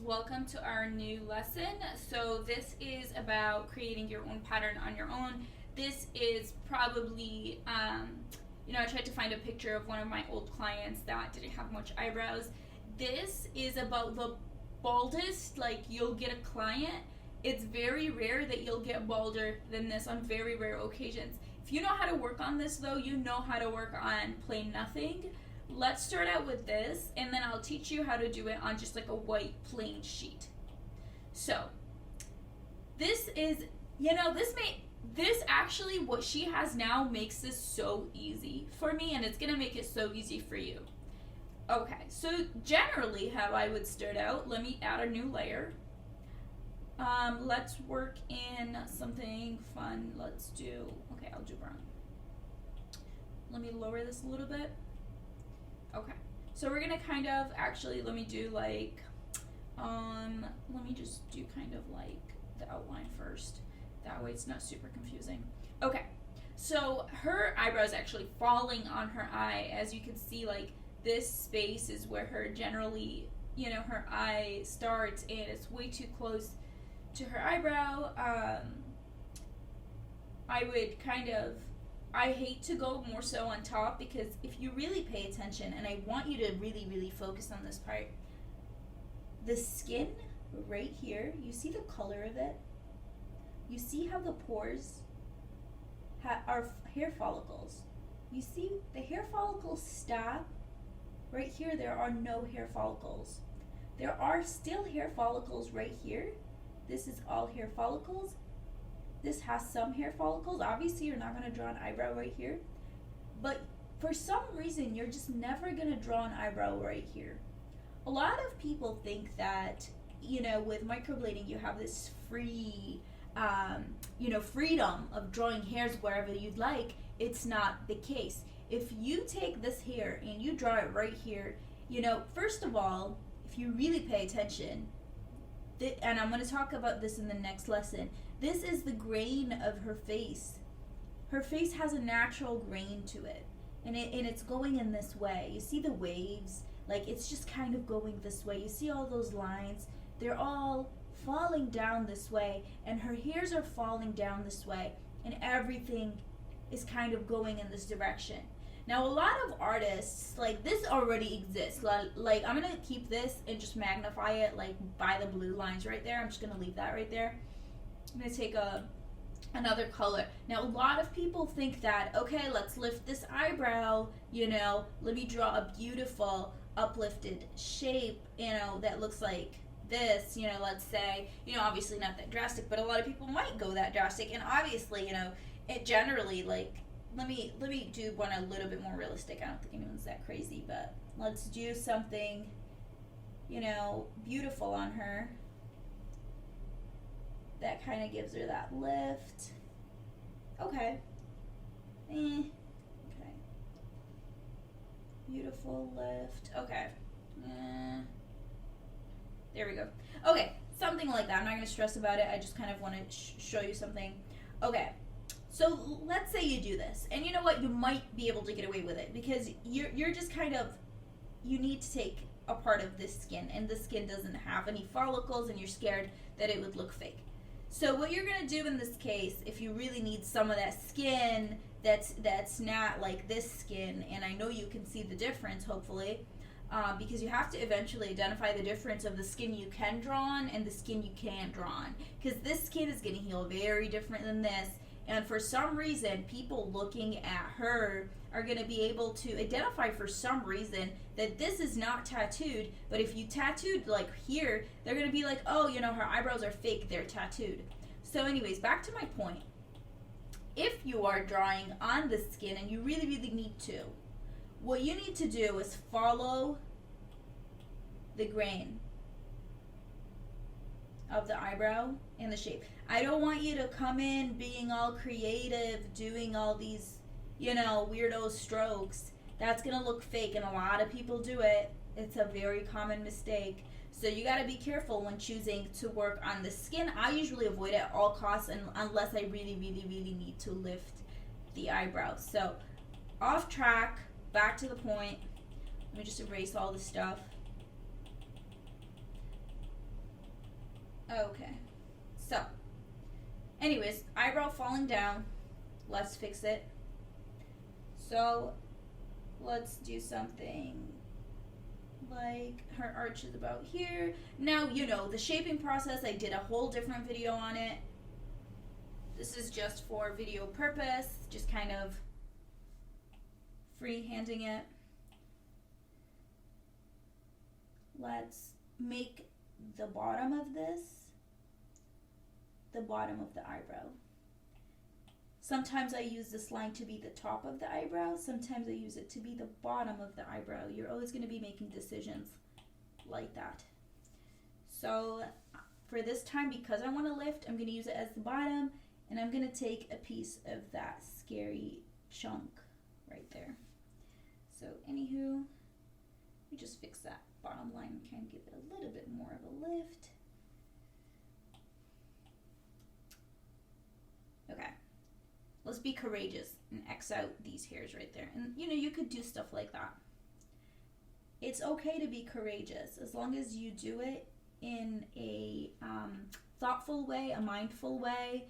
welcome to our new lesson. So this is about creating your own pattern on your own. This is probably, I tried to find a picture of one of my old clients that didn't have much eyebrows. This is about the baldest, like you'll get a client. It's very rare that you'll get balder than this on very rare occasions. If you know how to work on this though, you know how to work on plain nothing. Let's start out with this, and then I'll teach you how to do it on just like a white plain sheet. So, this is, this actually, what she has now makes this so easy for me, and it's gonna make it so easy for you. Okay, so generally how I would start out, let me add a new layer. Let's work in something fun. Let's do, okay, I'll do brown. Let me lower this a little bit. Okay, so we're gonna kind of, actually, let me do like, let me just do kind of like the outline first. That way it's not super confusing. Okay, so her eyebrow is actually falling on her eye. As you can see, like this space is where her generally, her eye starts, and it's way too close to her eyebrow. I hate to go more so on top, because if you really pay attention, and I want you to really, really focus on this part, the skin right here, you see the color of it? You see how the pores are hair follicles. You see the hair follicles stop. Right here, there are no hair follicles. There are still hair follicles right here. This is all hair follicles. This has some hair follicles. Obviously, you're not going to draw an eyebrow right here. But for some reason, you're just never going to draw an eyebrow right here. A lot of people think that, with microblading, you have this free, freedom of drawing hairs wherever you'd like. It's not the case. If you take this hair and you draw it right here, first of all, if you really pay attention, and I'm going to talk about this in the next lesson, this is the grain of her face. Her face has a natural grain to it, and it's going in this way. You see the waves, like it's just kind of going this way. You see all those lines, they're all falling down this way, and her hairs are falling down this way, and everything is kind of going in this direction. Now, a lot of artists, like this already exists. Like I'm going to keep this and just magnify it, like by the blue lines right there. I'm just going to leave that right there. I'm going to take another color. Now, a lot of people think that, okay, let's lift this eyebrow, let me draw a beautiful uplifted shape, that looks like this, let's say, obviously not that drastic, but a lot of people might go that drastic, and obviously, it generally, like, let me do one a little bit more realistic. I don't think anyone's that crazy, but let's do something, beautiful on her. That kind of gives her that lift. Okay. Okay. Beautiful lift. Okay. There we go. Okay. Something like that. I'm not going to stress about it. I just kind of want to show you something. Okay. So let's say you do this. And you know what? You might be able to get away with it, because you're just kind of, you need to take a part of this skin, and the skin doesn't have any follicles, and you're scared that it would look fake. So what you're going to do in this case, if you really need some of that skin that's not like this skin, and I know you can see the difference, hopefully, because you have to eventually identify the difference of the skin you can draw on and the skin you can't draw on, because this skin is going to heal very different than this, and for some reason, people looking at her are going to be able to identify for some reason that this is not tattooed, but if you tattooed like here, they're going to be like, oh, her eyebrows are fake, they're tattooed. So anyways, back to my point. If you are drawing on the skin, and you really, really need to, what you need to do is follow the grain of the eyebrow and the shape. I don't want you to come in being all creative, doing all these, weirdo strokes. That's going to look fake, and a lot of people do it. It's a very common mistake. So you got to be careful when choosing to work on the skin. I usually avoid it at all costs, unless I really, really, really need to lift the eyebrow. So off track, back to the point. Let me just erase all the stuff. Okay. So, anyways, eyebrow falling down. Let's fix it. So, let's do something like her arch is about here. Now, you know, the shaping process, I did a whole different video on it. This is just for video purpose, just kind of freehanding it. Let's make the bottom of this the bottom of the eyebrow. Sometimes I use this line to be the top of the eyebrow. Sometimes I use it to be the bottom of the eyebrow. You're always going to be making decisions like that. So for this time, because I want to lift, I'm going to use it as the bottom, and I'm going to take a piece of that scary chunk right there. So anywho, we just fix that bottom line and kind of give it a little bit more of a lift. Okay. Let's be courageous and X out these hairs right there. And you know, you could do stuff like that. It's okay to be courageous as long as you do it in a thoughtful way, a mindful way.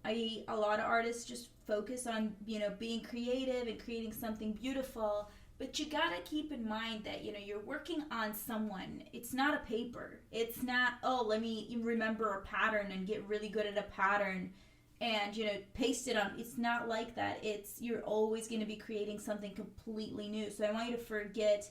A lot of artists just focus on, you know, being creative and creating something beautiful, but you gotta keep in mind that, you know, you're working on someone. It's not a paper. It's not, oh, let me remember a pattern and get really good at a pattern and, you know, paste it on. It's not like that. It's, you're always going to be creating something completely new. So I want you to forget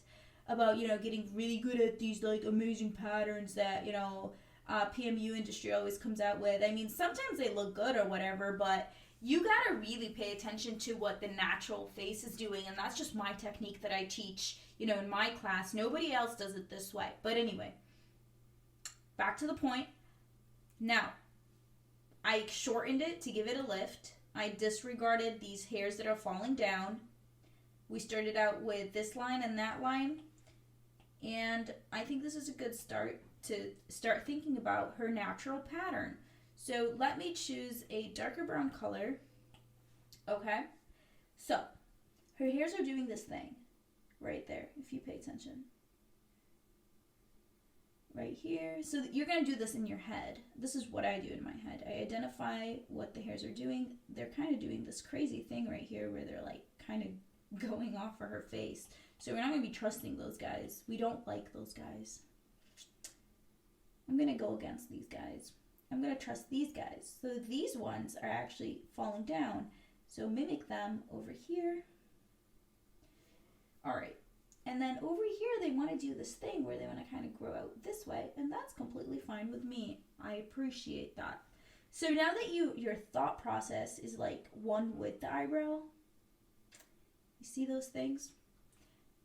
about, you know, getting really good at these like amazing patterns that, you know, PMU industry always comes out with. I mean, sometimes they look good or whatever, but you got to really pay attention to what the natural face is doing. And that's just my technique that I teach, you know, in my class. Nobody else does it this way. But anyway, back to the point. Now, I shortened it to give it a lift. I disregarded these hairs that are falling down. We started out with this line and that line. And I think this is a good start to start thinking about her natural pattern. So let me choose a darker brown color. Okay. So her hairs are doing this thing right there, if you pay attention. Right here. So you're going to do this in your head. This is what I do in my head. I identify what the hairs are doing. They're kind of doing this crazy thing right here where they're like kind of going off for her face. So we're not going to be trusting those guys. We don't like those guys. I'm going to go against these guys. I'm going to trust these guys. So these ones are actually falling down. So mimic them over here. All right. And then over here, they want to do this thing where they want to kind of grow out this way, and that's completely fine with me. I appreciate that. So now that your thought process is like one with the eyebrow, you see those things?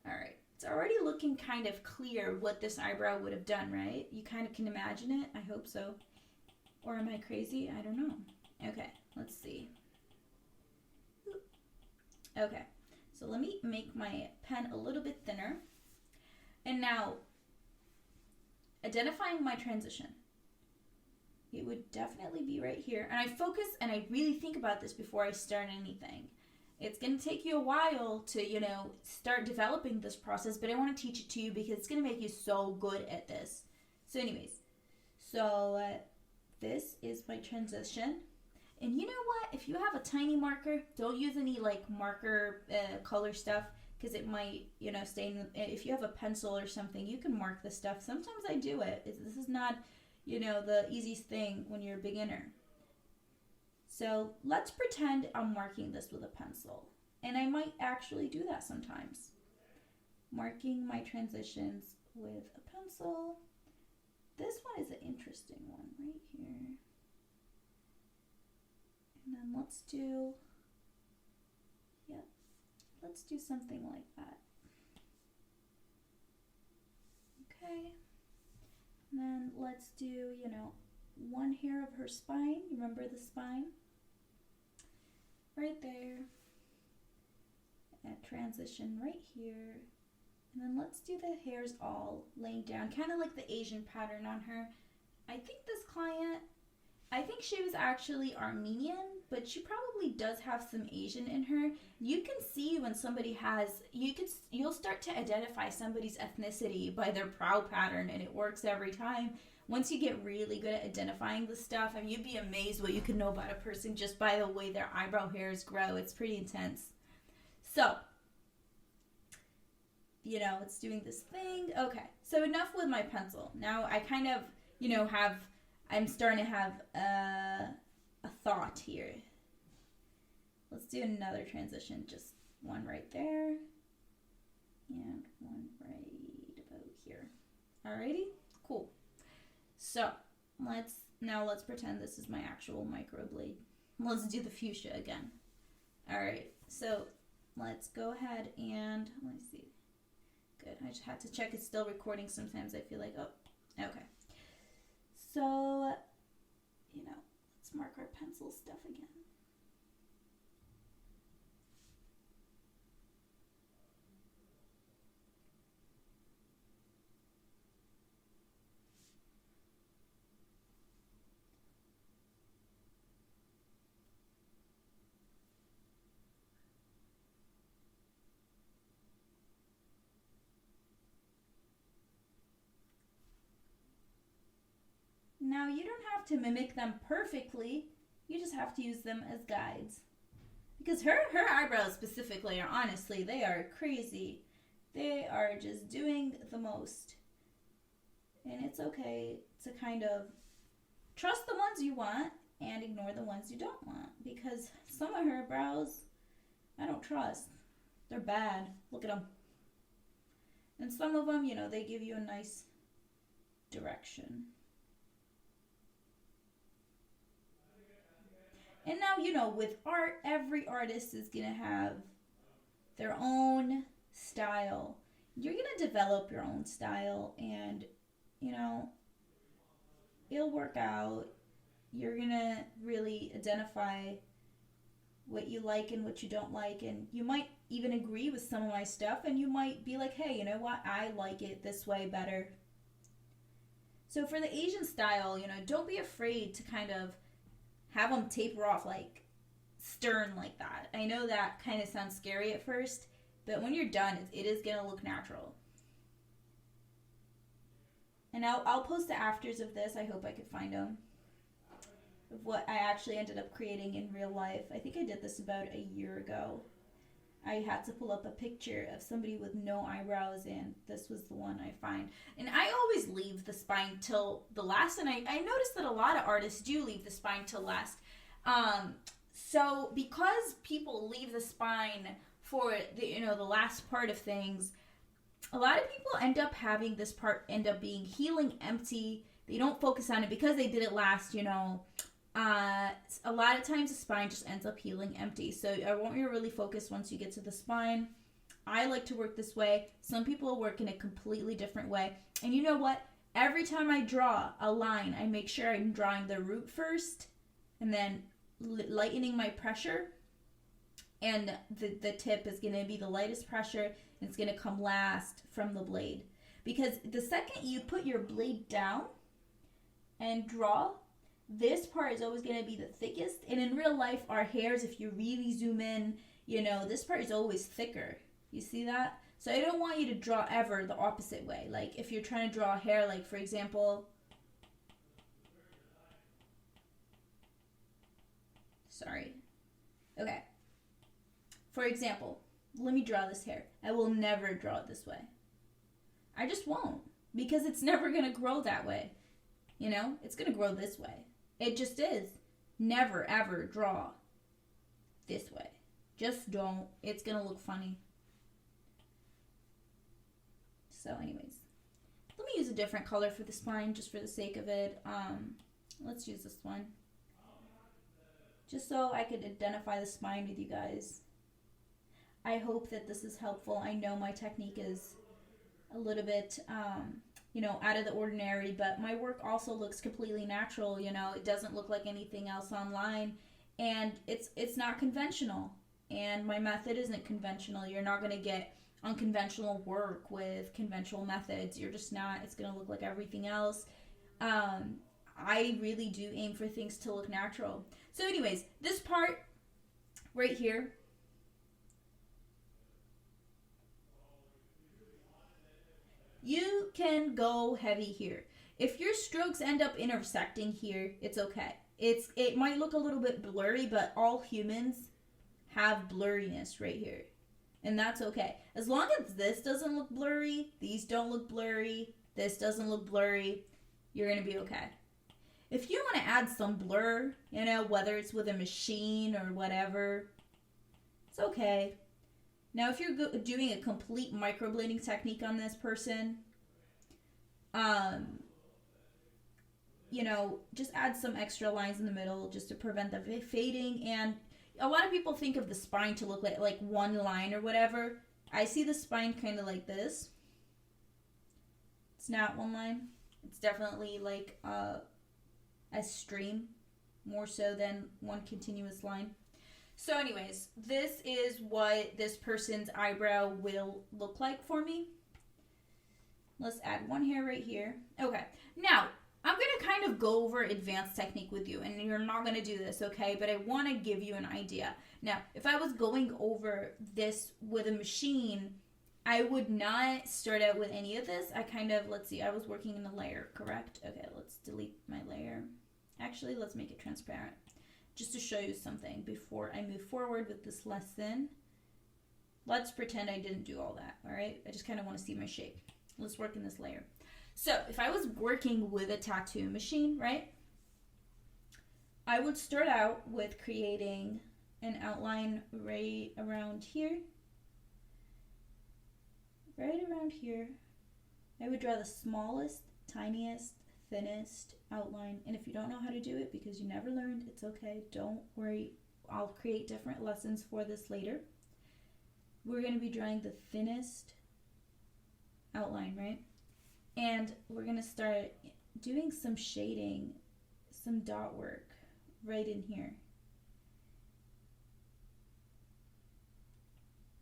All right. It's already looking kind of clear what this eyebrow would have done, right? You kind of can imagine it. I hope so. Or am I crazy? I don't know. Okay, let's see. Okay. So let me make my pen a little bit thinner. And now, identifying my transition. It would definitely be right here. And I focus and I really think about this before I start anything. It's going to take you a while to, you know, start developing this process, but I want to teach it to you because it's going to make you so good at this. So anyways, so this is my transition. And you know what? If you have a tiny marker, don't use any like marker color stuff because it might, you know, stay in the, if you have a pencil or something, you can mark the stuff. Sometimes I do it. This is not, you know, the easiest thing when you're a beginner. So let's pretend I'm marking this with a pencil. And I might actually do that sometimes. Marking my transitions with a pencil. This one is an interesting one right here. And then let's do something like that. Okay. And then let's do, you know, one hair of her spine. Remember the spine? Right there. And transition right here. And then let's do the hairs all laying down, kind of like the Asian pattern on her. I think this client, I think she was actually Armenian, but she probably does have some Asian in her. You can see when somebody has, you'll start to identify somebody's ethnicity by their brow pattern, and it works every time. once you get really good at identifying the stuff, I mean, you'd be amazed what you can know about a person just by the way their eyebrow hairs grow. It's pretty intense. So, you know, it's doing this thing. Okay, so enough with my pencil. Now I kind of, you know, I'm starting to have a thought here. Let's do another transition, just one right there, and one right about here. Alrighty, cool. So let's pretend this is my actual microblade. Let's do the fuchsia again. Alright, so let's go ahead and, let me see. Good, I just had to check it's still recording. Sometimes I feel like, oh, okay. So, you know, let's mark our pencil stuff again. Now, you don't have to mimic them perfectly. You just have to use them as guides. Because her eyebrows specifically are, honestly, they are crazy. They are just doing the most. And it's okay to kind of trust the ones you want and ignore the ones you don't want. Because some of her brows, I don't trust. They're bad. Look at them. And some of them, you know, they give you a nice direction. And now, you know, with art, every artist is going to have their own style. You're going to develop your own style and, you know, it'll work out. You're going to really identify what you like and what you don't like. And you might even agree with some of my stuff and you might be like, hey, you know what? I like it this way better. So for the Asian style, you know, don't be afraid to kind of have them taper off like stern like that. I know that kind of sounds scary at first, but when you're done, it is going to look natural. And I'll post the afters of this. I hope I could find them. Of what I actually ended up creating in real life. I think I did this about a year ago. I had to pull up a picture of somebody with no eyebrows, and this was the one I find. And I always leave the spine till the last, and I noticed that a lot of artists do leave the spine till last. So because people leave the spine for the last part of things, a lot of people end up having this part end up being healing empty. They don't focus on it because they did it last, you know. A lot of times the spine just ends up healing empty. So I want you to really focus once you get to the spine. I like to work this way. Some people work in a completely different way. And you know what? Every time I draw a line, I make sure I'm drawing the root first and then lightening my pressure. And the tip is going to be the lightest pressure, and it's going to come last from the blade. Because the second you put your blade down and draw, this part is always going to be the thickest. And in real life, our hairs, if you really zoom in, you know, this part is always thicker. You see that? So I don't want you to draw ever the opposite way. Like if you're trying to draw a hair, like for example, sorry. Okay. For example, let me draw this hair. I will never draw it this way. I just won't. Because it's never going to grow that way. You know? It's going to grow this way. It just is. Never, ever draw this way. Just don't. It's going to look funny. So anyways. Let me use a different color for the spine just for the sake of it. Let's use this one. Just so I could identify the spine with you guys. I hope that this is helpful. I know my technique is a little bit, out of the ordinary, but my work also looks completely natural. You know, it doesn't look like anything else online, and it's not conventional, and my method isn't conventional. You're not going to get unconventional work with conventional methods. You're just not. It's going to look like everything else. I really do aim for things to look natural. So anyways, this part right here, you can go heavy here. If your strokes end up intersecting here, it's okay. It might look a little bit blurry, but all humans have blurriness right here. And that's okay. As long as this doesn't look blurry, these don't look blurry, this doesn't look blurry, you're going to be okay. If you want to add some blur, you know, whether it's with a machine or whatever, it's okay. Now, if you're doing a complete microblading technique on this person, you know, just add some extra lines in the middle just to prevent the fading. And a lot of people think of the spine to look like one line or whatever. I see the spine kind of like this. It's not one line. It's definitely like a stream, more so than one continuous line. So anyways, this is what this person's eyebrow will look like for me. Let's add one hair right here. Okay, now I'm going to kind of go over advanced technique with you, and you're not going to do this, okay? But I want to give you an idea. Now, if I was going over this with a machine, I would not start out with any of this. I kind of, let's see, I was working in a layer, correct? Okay, let's delete my layer. Actually, let's make it transparent just to show you something before I move forward with this lesson. Let's pretend I didn't do all that, all right? I just kind of want to see my shape. Let's work in this layer. So if I was working with a tattoo machine, right, I would start out with creating an outline right around here. Right around here. I would draw the smallest, tiniest, thinnest outline. And if you don't know how to do it because you never learned, it's okay. Don't worry. I'll create different lessons for this later. We're going to be drawing the thinnest outline, right? And we're going to start doing some shading, some dot work right in here.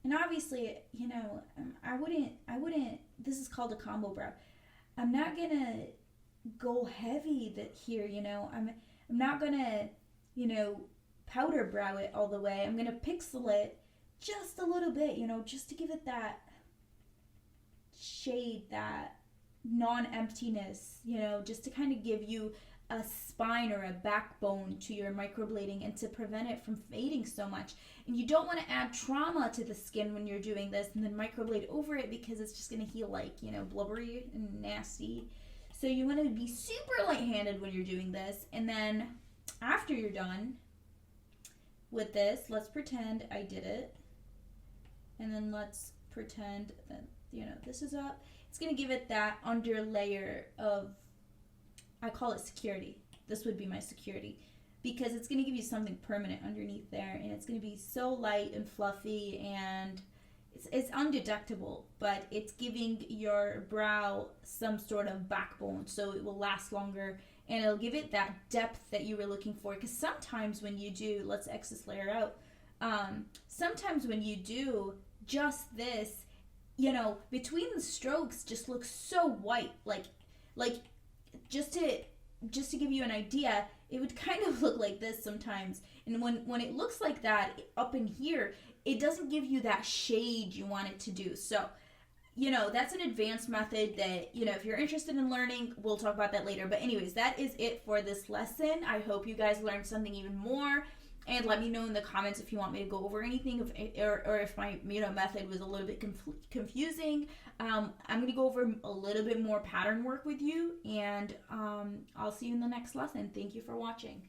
And obviously, you know, I wouldn't, this is called a combo brow. I'm not going to go heavy here, you know. I'm not going to, you know, powder brow it all the way. I'm going to pixel it just a little bit, you know, just to give it that shade, that non-emptiness, you know, just to kind of give you a spine or a backbone to your microblading and to prevent it from fading so much. And you don't want to add trauma to the skin when you're doing this and then microblade over it because it's just going to heal like, you know, blubbery and nasty. So you want to be super light-handed when you're doing this. And then after you're done with this, let's pretend I did it. And then let's pretend that, you know, this is up. It's going to give it that under layer of, I call it security. This would be my security because it's going to give you something permanent underneath there, and it's going to be so light and fluffy, and it's undetectable, but it's giving your brow some sort of backbone so it will last longer, and it'll give it that depth that you were looking for. Because sometimes when you do, let's X this layer out, sometimes when you do just this, you know, between the strokes just looks so white, like just to give you an idea, it would kind of look like this sometimes. And when it looks like that up in here, it doesn't give you that shade you want it to do. So, you know, that's an advanced method that, you know, if you're interested in learning, we'll talk about that later. But anyways, that is it for this lesson. I hope you guys learned something even more. And let me know in the comments if you want me to go over anything, or if my, you know, method was a little bit confusing. I'm going to go over a little bit more pattern work with you, and I'll see you in the next lesson. Thank you for watching.